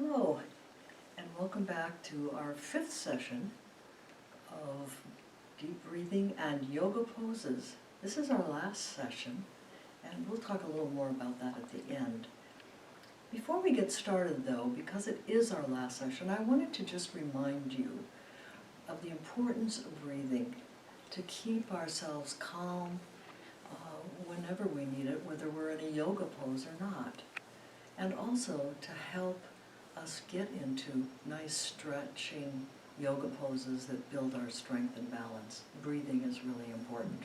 Hello, and welcome back to our 5th session of deep breathing and yoga poses. This is our last session, and we'll talk a little more about that at the end. Before we get started though, because it is our last session, I wanted to just remind you of the importance of breathing, to keep ourselves calm whenever we need it, whether we're in a yoga pose or not, and also to help us get into nice stretching yoga poses that build our strength and balance. Breathing is really important.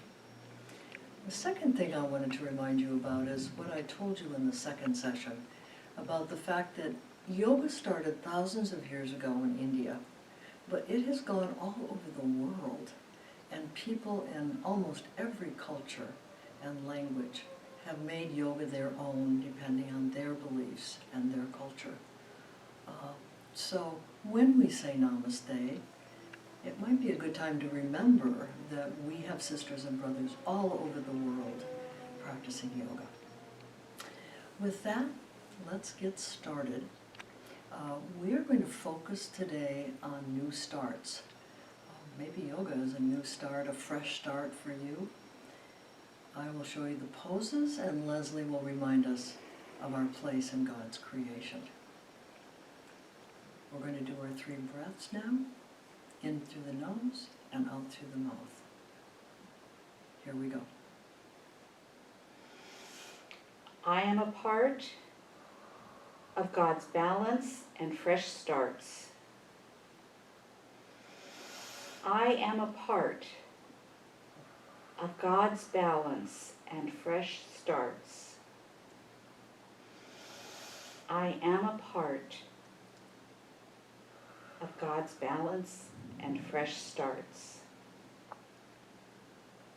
The second thing I wanted to remind you about is what I told you in the second session about the fact that yoga started thousands of years ago in India, but it has gone all over the world, and people in almost every culture and language have made yoga their own depending on their beliefs and their culture. So when we say namaste, it might be a good time to remember that we have sisters and brothers all over the world practicing yoga. With that, let's get started. We are going to focus today on new starts. Maybe yoga is a new start, a fresh start for you. I will show you the poses, and Leslie will remind us of our place in God's creation. We're going to do our 3 breaths now, in through the nose and out through the mouth. Here we go. I am a part of God's balance and fresh starts. I am a part of God's balance and fresh starts. I am a part of God's balance and fresh starts.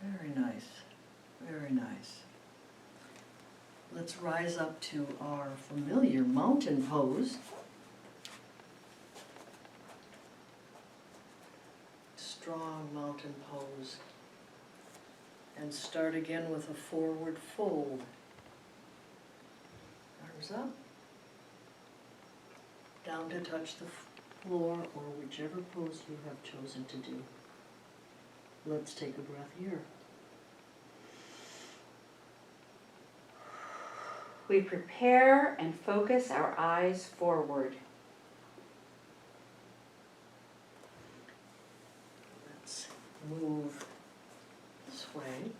Very nice, very nice. Let's rise up to our familiar mountain pose. Strong mountain pose. And start again with a forward fold. Arms up. Down to touch the floor, or whichever pose you have chosen to do. Let's take a breath here. We prepare and focus our eyes forward. Let's move this way.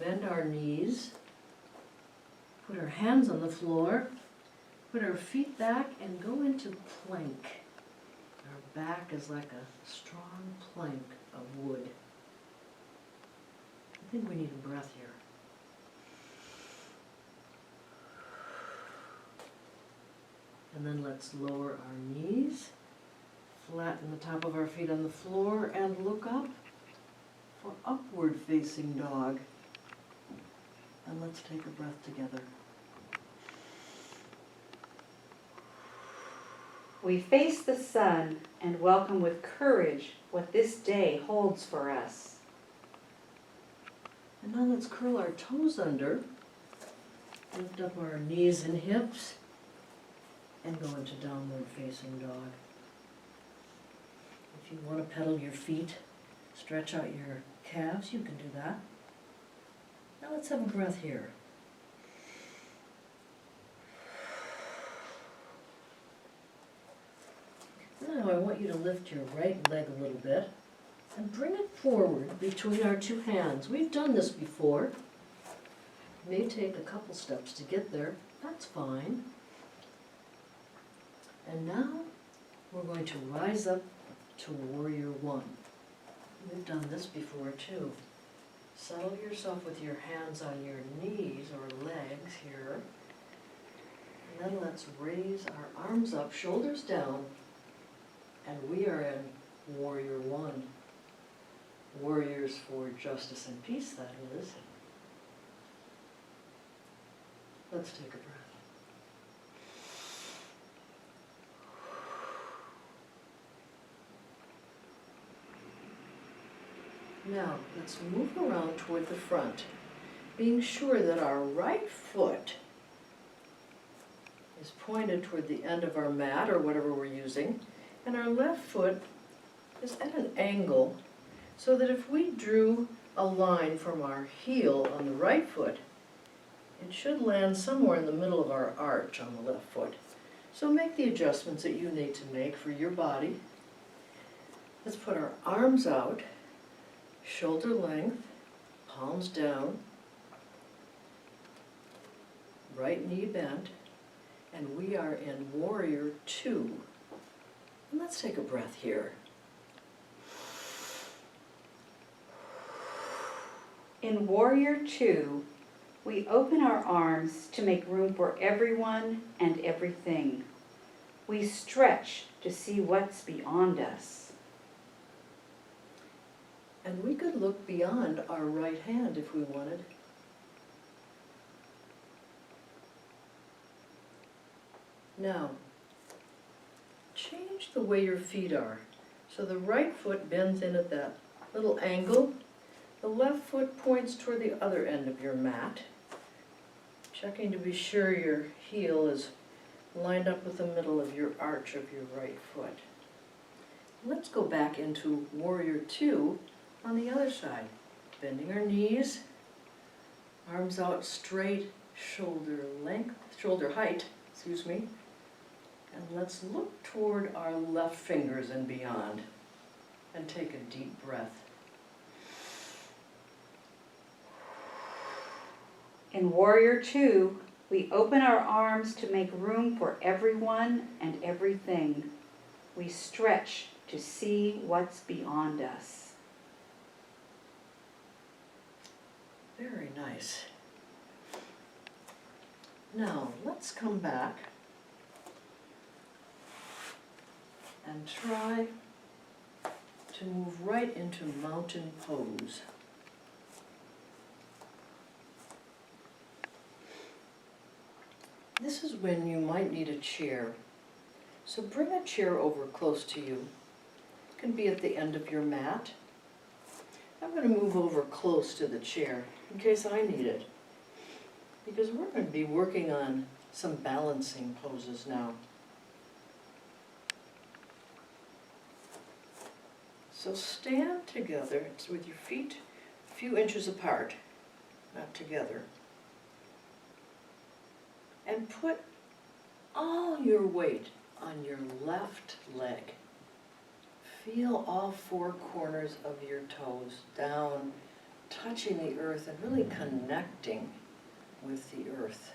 Bend our knees. Put our hands on the floor. Put our feet back and go into plank. Our back is like a strong plank of wood. I think we need a breath here. And then let's lower our knees, flatten the top of our feet on the floor, and look up for upward facing dog. And let's take a breath together. We face the sun and welcome with courage what this day holds for us. And now let's curl our toes under, lift up our knees and hips, and go into downward facing dog. If you want to pedal your feet, stretch out your calves, you can do that. Now let's have a breath here. Now I want you to lift your right leg a little bit and bring it forward between our 2 hands. We've done this before. It may take a couple steps to get there. That's fine. And now we're going to rise up to Warrior 1. We've done this before too. Settle yourself with your hands on your knees or legs here. And then let's raise our arms up, shoulders down, and we are in Warrior 1. Warriors for justice and peace, that is. Let's take a breath. Now, let's move around toward the front, being sure that our right foot is pointed toward the end of our mat or whatever we're using, and our left foot is at an angle so that if we drew a line from our heel on the right foot, it should land somewhere in the middle of our arch on the left foot. So make the adjustments that you need to make for your body. Let's put our arms out, shoulder length, palms down, right knee bent, and we are in Warrior 2. And let's take a breath here. In Warrior 2, we open our arms to make room for everyone and everything. We stretch to see what's beyond us. And we could look beyond our right hand if we wanted. Now, change the way your feet are. So the right foot bends in at that little angle. The left foot points toward the other end of your mat. Checking to be sure your heel is lined up with the middle of your arch of your right foot. Let's go back into Warrior 2 on the other side. Bending our knees, arms out straight, shoulder height, and let's look toward our left fingers and beyond, and take a deep breath. In Warrior 2, we open our arms to make room for everyone and everything. We stretch to see what's beyond us. Very nice. Now, let's come back and try to move right into mountain pose. This is when you might need a chair. So bring a chair over close to you. It can be at the end of your mat. I'm going to move over close to the chair in case I need it, because we're going to be working on some balancing poses now. So stand together with your feet a few inches apart, not together, and put all your weight on your left leg. Feel all four corners of your toes down, touching the earth and really connecting with the earth.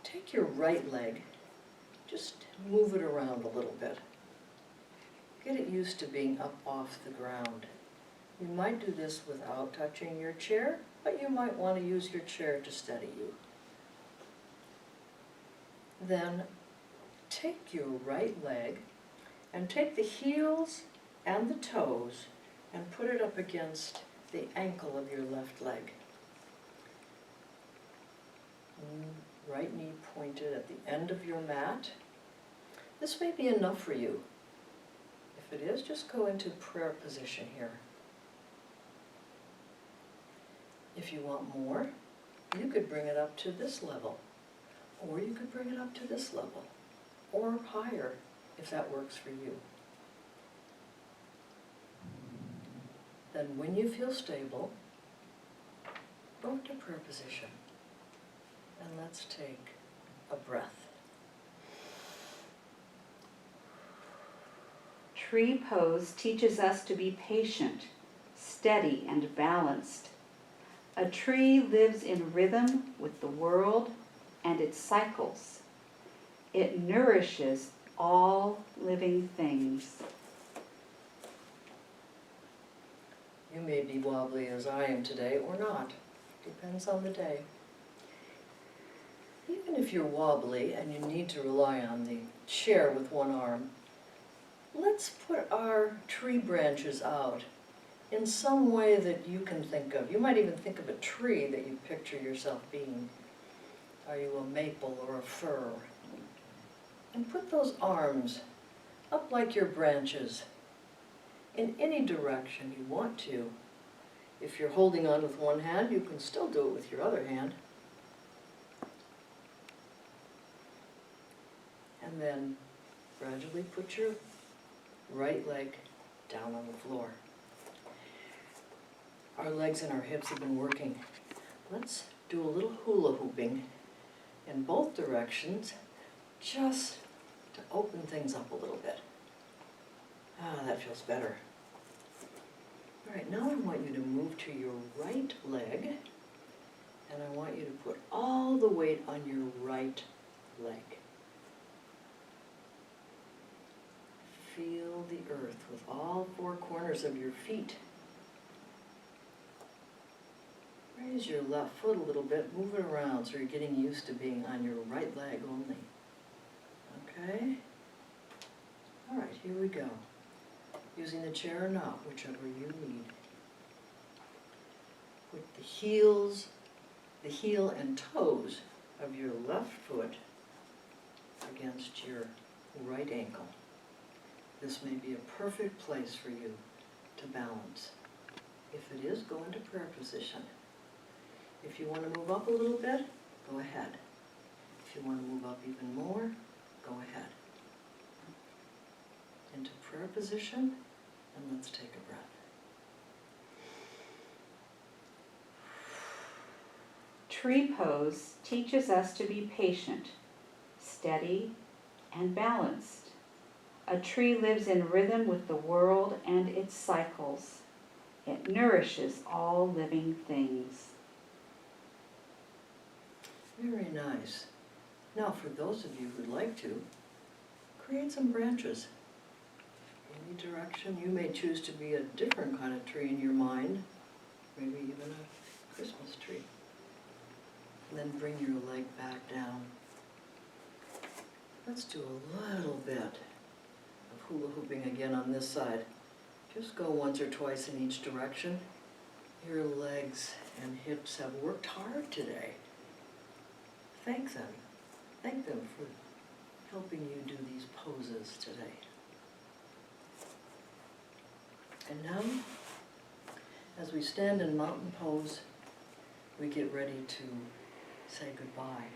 Take your right leg, just move it around a little bit. Get it used to being up off the ground. You might do this without touching your chair, but you might want to use your chair to steady you. Then take your right leg and take the heels and the toes and put it up against the ankle of your left leg. Right knee pointed at the end of your mat. This may be enough for you. If it is, just go into prayer position here. If you want more, you could bring it up to this level, or you could bring it up to this level, or higher, if that works for you. Then when you feel stable, go into prayer position, and let's take a breath. Tree pose teaches us to be patient, steady, and balanced. A tree lives in rhythm with the world and its cycles. It nourishes all living things. You may be wobbly as I am today or not. Depends on the day. Even if you're wobbly and you need to rely on the chair with one arm, let's put our tree branches out in some way that you can think of. You might even think of a tree that you picture yourself being. Are you a maple or a fir? And put those arms up like your branches in any direction you want to, If you're holding on with one hand, you can still do it with your other hand. And then gradually put your right leg down on the floor. Our legs and our hips have been working. Let's do a little hula hooping in both directions, just to open things up a little bit. Ah, that feels better. All right, now I want you to move to your right leg, and I want you to put all the weight on your right leg. Feel the earth with all four corners of your feet. Raise your left foot a little bit, move it around so you're getting used to being on your right leg only. Okay? All right, here we go. Using the chair or not, whichever you need. Put the heel and toes of your left foot against your right ankle. This may be a perfect place for you to balance. If it is, go into prayer position. If you want to move up a little bit, go ahead. If you want to move up even more, go ahead. Into prayer position, and let's take a breath. Tree pose teaches us to be patient, steady, and balanced. A tree lives in rhythm with the world and its cycles. It nourishes all living things. Very nice. Now, for those of you who'd like to, create some branches. Any direction. You may choose to be a different kind of tree in your mind, maybe even a Christmas tree. And then bring your leg back down. Let's do a little bit of hula hooping again on this side. Just go once or twice in each direction. Your legs and hips have worked hard today. Thank them. Thank them for helping you do these poses today. And now, as we stand in mountain pose, we get ready to say goodbye.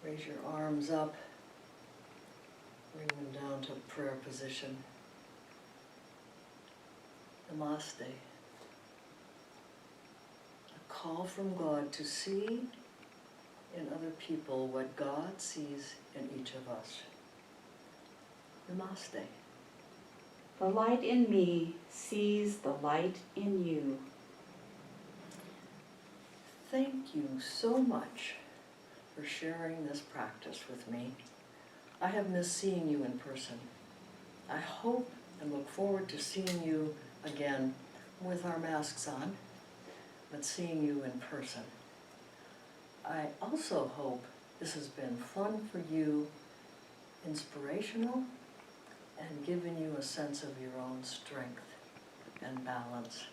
Raise your arms up, bring them down to prayer position. Namaste. A call from God to see in other people what God sees in each of us. Namaste. The light in me sees the light in you. Thank you so much for sharing this practice with me. I have missed seeing you in person. I hope and look forward to seeing you again with our masks on, but seeing you in person. I also hope this has been fun for you, inspirational, and given you a sense of your own strength and balance.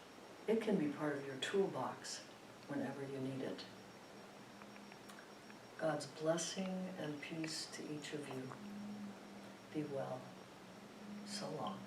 It can be part of your toolbox whenever you need it. God's blessing and peace to each of you. Be well. So long.